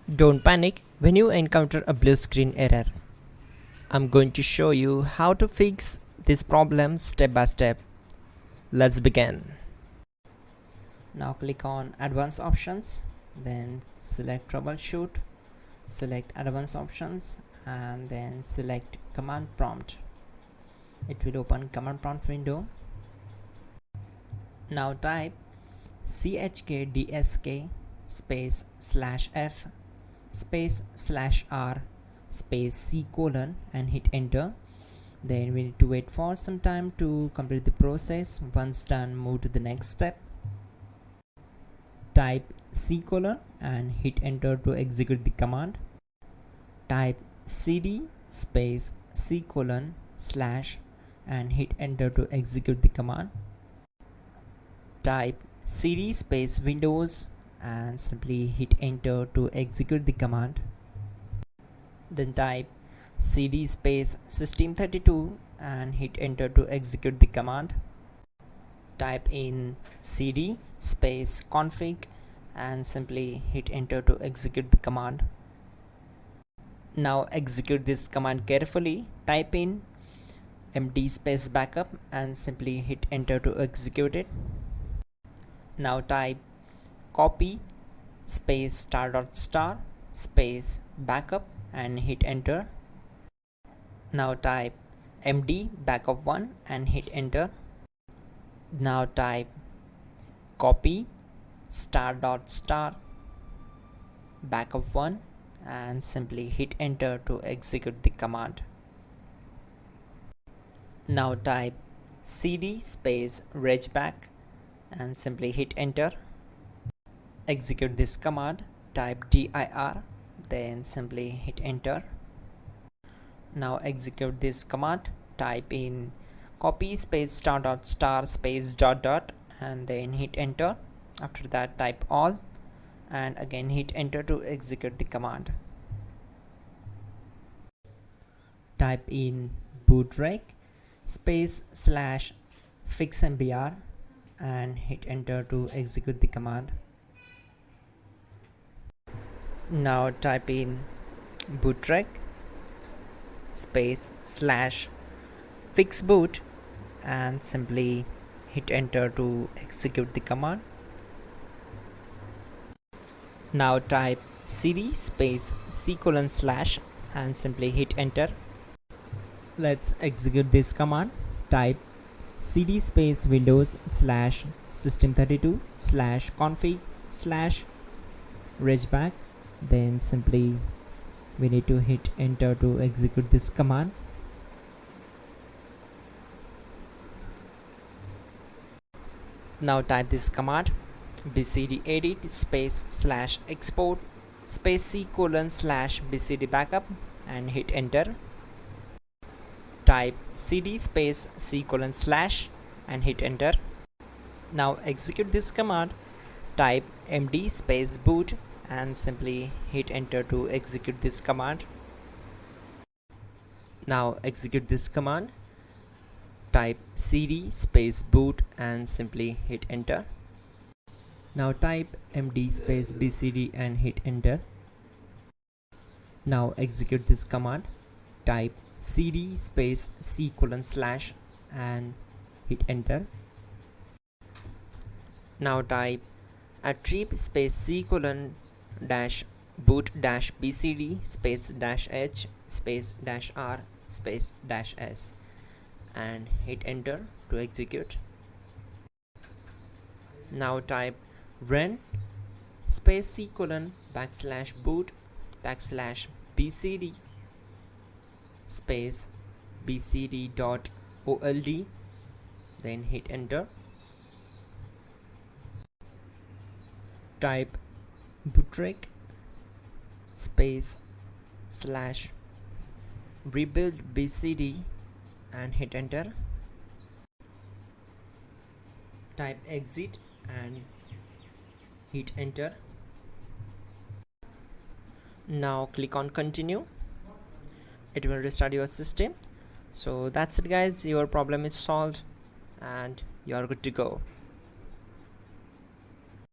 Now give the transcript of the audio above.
Don't panic when you encounter a blue screen error. I'm going to show you how to fix this problem step by step. Let's begin. Now click on Advanced Options, then select Troubleshoot, select Advanced Options, and then select Command Prompt. It will open Command Prompt window. Now type chkdsk space /f space /r space c colon and hit enter. Then we need to wait for some time to complete the process. Once done, move to the next step. Type c colon and hit enter to execute the command. Type cd space c colon / and hit enter to execute the command. Type cd space windows and simply hit enter to execute the command. Then type cd space system32 and hit enter to execute the command. Type in cd space config and simply hit enter to execute the command. Now execute this command carefully. Type in md space backup and simply hit enter to execute it. Now type copy space ** space backup and hit enter. Now type md backup1 and hit enter. Now type copy ** backup1 and simply hit enter to execute the command. Now type cd space regback and simply hit enter. Execute this command. Type dir, then simply hit enter. Now execute this command. Type in copy space ** space ... and then hit enter. After that, type all and again hit enter to execute the command. Type in bootrec space / fixmbr and hit enter to execute the command. Now type in bootrec space / fixboot and simply hit enter to execute the command. Now type cd space c colon / and simply hit enter. Let's execute this command. Type cd space windows / system32 / config / regback. Then simply we need to hit enter to execute this command. Now type this command bcdedit space / export space c colon / bcd backup and hit enter. Type cd space c colon / and hit enter. Now execute this command. Type md space boot and simply hit enter to execute this command. Now execute this command. Type cd space boot and simply hit enter. Now type md space bcd and hit enter. Now execute this command. Type cd space c colon / and hit enter. Now type attrib space c colon -boot -bcd space -h space -r space -s and hit enter to execute. Now type run space c colon /boot /bcd space bcd.old, then hit enter. Type bootrec space / rebuildbcd and hit enter. Type exit and hit enter. Now click on continue. It will restart your system. So that's it guys, your problem is solved and you are good to go.